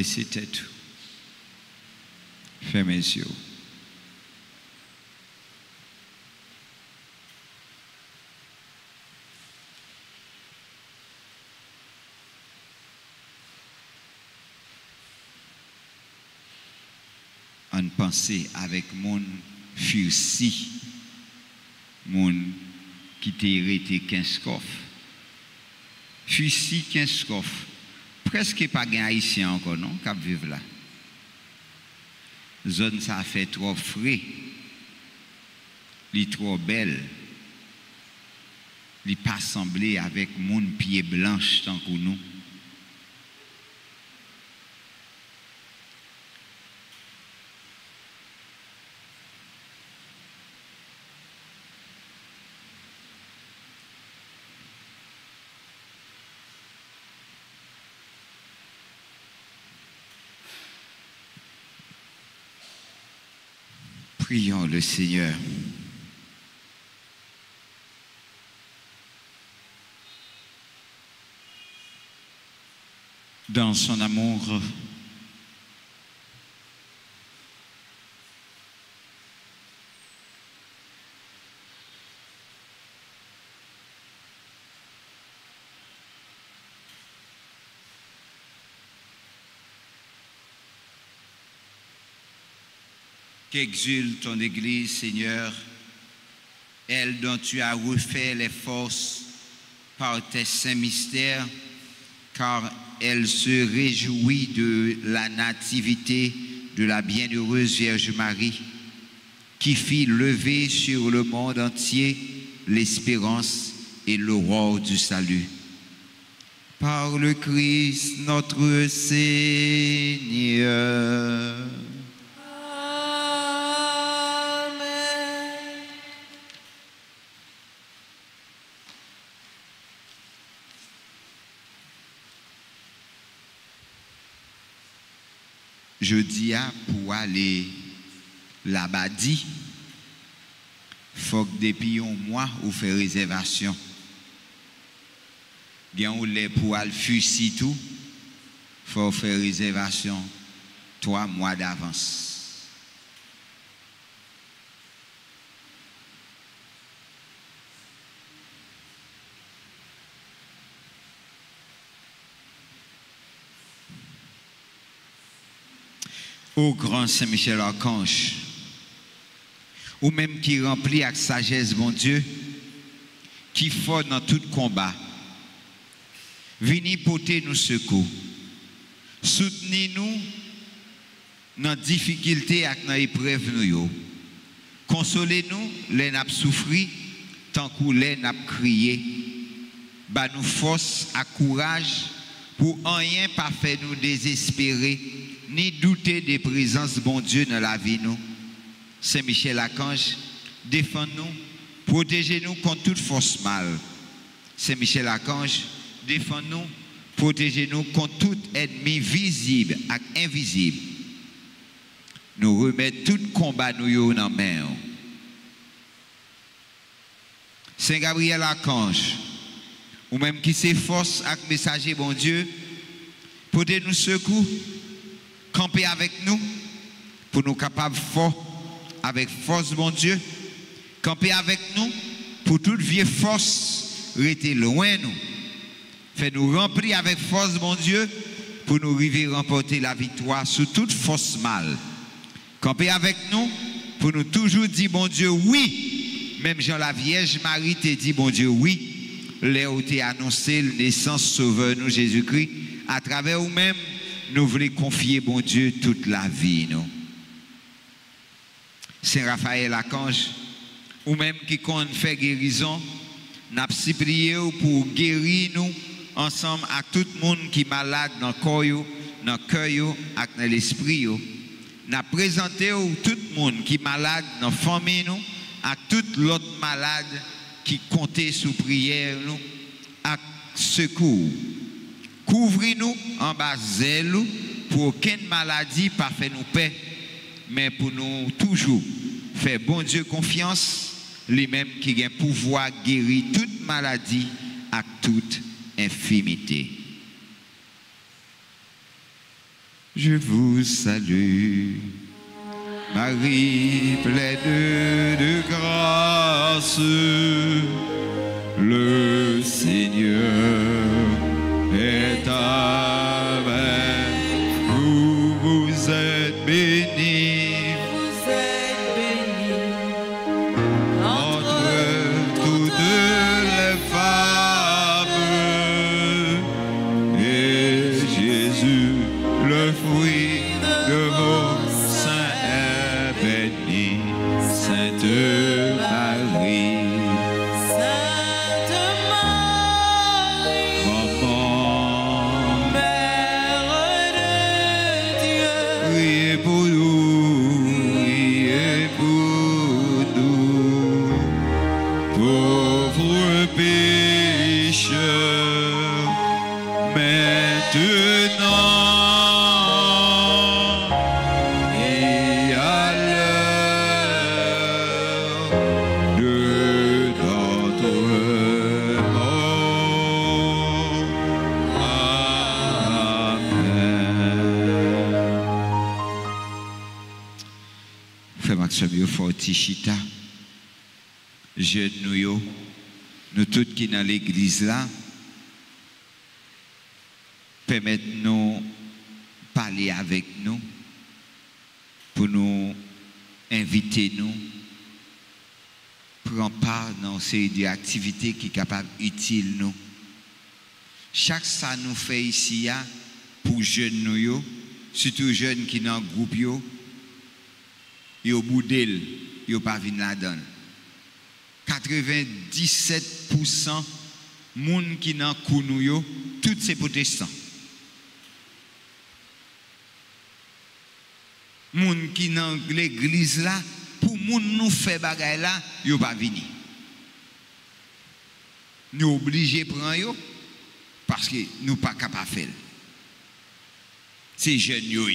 baisser tête. Fermez les yeux. On pense avec mon fursi, mon qui t'a hérité 15 coffres. Fursi 15 coffres. Presque pas de haïtien encore, non, qui vivent là. Zone ça fait trop frais. Li trop belle. Li pas semblé avec mon pied blanche tant que nous. Prions le Seigneur. Dans son amour, qu'exulte ton Église, Seigneur, elle dont tu as refait les forces par tes saints mystères, car elle se réjouit de la nativité de la bienheureuse Vierge Marie, qui fit lever sur le monde entier l'espérance et l'aurore du salut. Par le Christ notre Seigneur. Je dis pour aller là-bas dit, faut que depuis un mois ou faire réservation. Bien ou les pour aller fusil tout, faut faire réservation 3 mois d'avance. Ô grand Saint-Michel Archange, ou même qui remplit avec sagesse, bon Dieu, qui fort dans tout combat, venez porter nous secours, soutenez-nous dans difficulté et dans épreuve nous, consolez-nous les n'a souffri tant que les n'a crié, bah nous force à courage pour rien pas faire nous désespérer ni douter des présences bon Dieu dans la vie nous. Saint-Michel Archange, défends-nous, protégez-nous contre toute force mal. Saint-Michel Archange, défends-nous, protégez-nous contre tout ennemi visible et invisible. Nous remettons tout combat nous dans la main. Saint Gabriel Archange, ou même qui s'efforce avec messager bon Dieu, portez-nous secours. Camper avec nous pour nous capables fort avec force bon Dieu. Camper avec nous pour toute vieille force rester loin nous. Fait nous remplir avec force bon Dieu pour nous arriver à remporter la victoire sur toute force mal. Camper avec nous pour nous toujours dire bon Dieu oui. Même Jean la Vierge Marie t'a dit bon Dieu oui. Là où t'es annoncé la naissance sauveur nous Jésus-Christ à travers vous-même. Nous voulons confier, bon Dieu, toute la vie, nous. Saint Raphaël Archange, ou même qui compte faire guérison, n'a pas prié pour guérir nous ensemble avec tout le monde qui est malade dans le corps, dans le cœur et dans l'esprit. N'a présenté tout le monde qui est malade dans la famille, nous, à tout l'autre malade qui comptait sous prière, nous, à secours. Couvrez-nous en bas zèle pour aucune maladie pas fait nous paix, mais pour nous toujours faire bon Dieu confiance, lui-même qui a un pouvoir guérir toute maladie et toute infirmité. je vous salue. Marie, pleine de grâce, le Seigneur est avec vous. Vous êtes bénie entre toutes les femmes, et Jésus, le fruit de vos seins, est béni. Sainte Marie, maman, Mère de Dieu, priez pour nous, pauvres pécheurs, maintenant et à l'heure de notre mort. Amen. Frère Maxime, il faut Tichita. Jeunes nous tous qui dans l'église là, permettez-nous parler avec nous, pour nous inviter nous, prendre part dans une série d'activités qui sont capables utiles nous. Chaque ça nous fait ici, pour jeunes nous, surtout jeunes qui sont dans le groupe, ils au bout d'elle, ils n'ont pas vu là-dedans. 97% moun qui nan kounou yo, tous ces protestants. Moun qui nan l'église là, pour moun nous fait bagay là, yo pas vini. Nous obligés prendre yo parce que nous pas capable faire. C'est jeunes yo.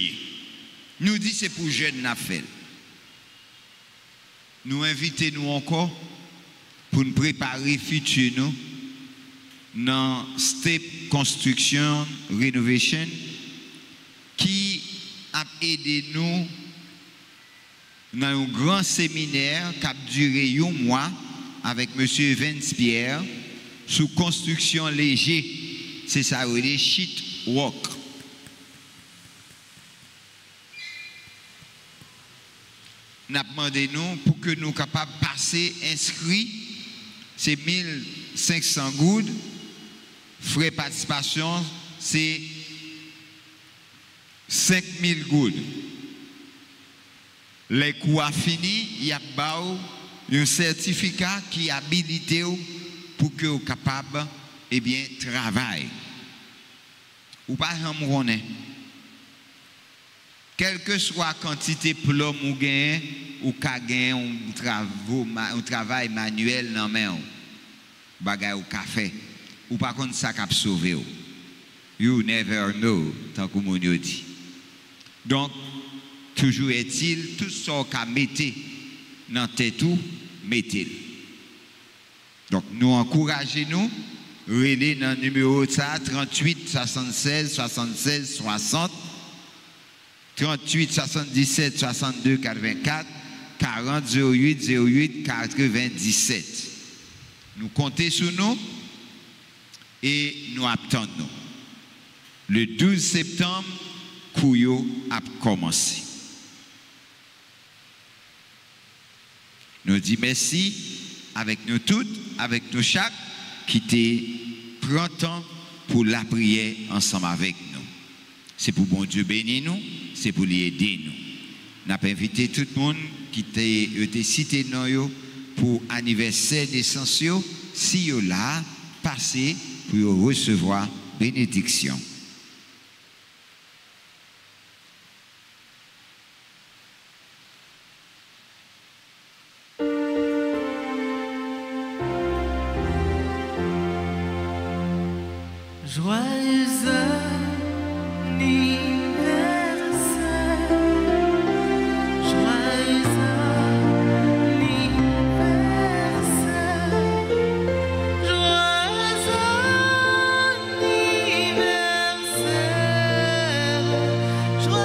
Nous dit c'est pour jeunes n'a fait. Nous invitons nous encore pour nous préparer futur nous dans Step Construction Renovation qui a aidé nous dans un grand séminaire qui a duré un mois avec M. Vince Pierre sous construction léger. C'est ça, les sheet work. Nous avons demandé nous pour que nous soyons capables de passer inscrits. C'est 1500 goudes. Frais de participation, c'est 5000 goudes. Les coûts à fini, il y a un certificat qui habilite pour que vous soyez capable de travailler. Ou pas de quelle que soit la quantité de plomb ou gain, ou ka gain un travail manuel dans main, bagay ou café, ou pas contre ça cap sauver. You never know, tant que mon dit. Donc, toujours est-il, tout ce qu'on mettez dans tête tout, mettez-le. Donc, nous encourageons, relais dans le numéro 38 76 76 60. 38 77 62 84 40 08 08 97. Nous comptons sur nous et nous attendons. Le 12 septembre, Kouyo a commencé. Nous disons merci avec nous toutes, avec nous chaque, qui prend temps pour la prière ensemble avec nous. C'est pour bon Dieu bénir nous, c'est pour lui aider nous. Nous avons invité tout le monde qui était cité pour anniversaire naissance, si vous là, passez pour recevoir bénédiction. Joyeux anniversaire, joyeux anniversaire, joyeux anniversaire, joyeux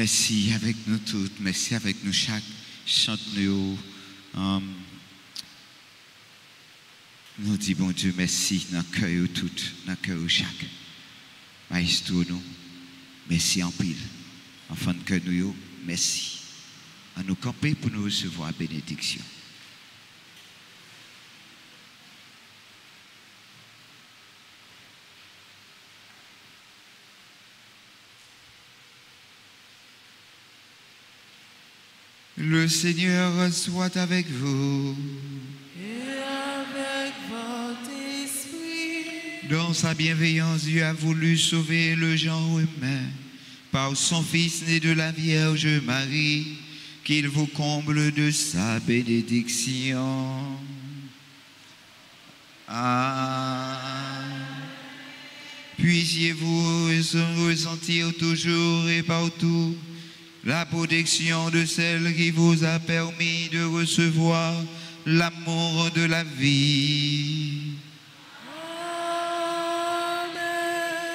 merci avec nous toutes, merci avec nous chaque. Chante-nous. Nous disons, bon Dieu, merci dans le cœur tout, dans le cœur chaque. Maestro, nous, merci en pile. Enfant de cœur, nous, merci. À nous camper pour nous recevoir la bénédiction. Le Seigneur soit avec vous. Et avec votre esprit. Dans sa bienveillance, Dieu a voulu sauver le genre humain par son Fils né de la Vierge Marie, qu'il vous comble de sa bénédiction. Puissiez-vous ressentir toujours et partout la protection de celle qui vous a permis de recevoir l'amour de la vie.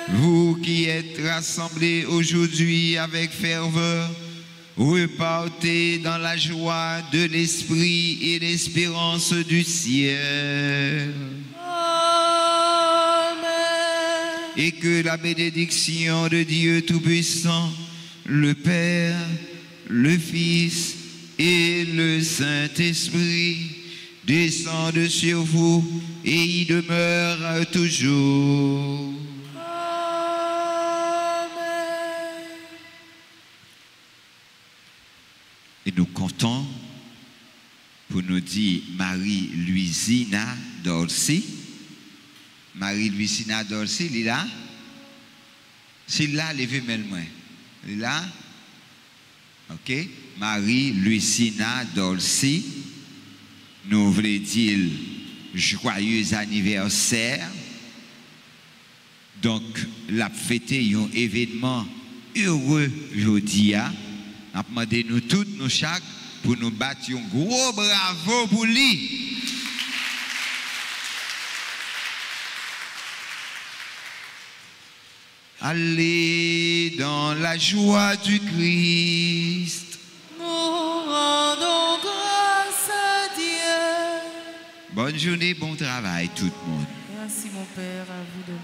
Amen. Vous qui êtes rassemblés aujourd'hui avec ferveur, repartez dans la joie de l'esprit et l'espérance du ciel. Amen. Et que la bénédiction de Dieu Tout-Puissant, le Père, le Fils et le Saint-Esprit descendent sur vous et y demeurent toujours. Amen. Et nous comptons pour nous dire Marie-Louisina Dorcy. Marie-Louisina Dorcy, il est là? S'il là, levez-moi le moins. Là, ok, Marie-Lucina Dorcy, nous voulons dire joyeux anniversaire. Donc, la fête un événement heureux aujourd'hui. On a demandé nous toutes, nous chaque, pour nous battre un gros bravo pour lui. Allez dans la joie du Christ. Nous rendons grâce à Dieu. Bonne journée, bon travail tout le monde. Merci mon Père, à vous de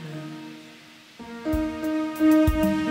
même.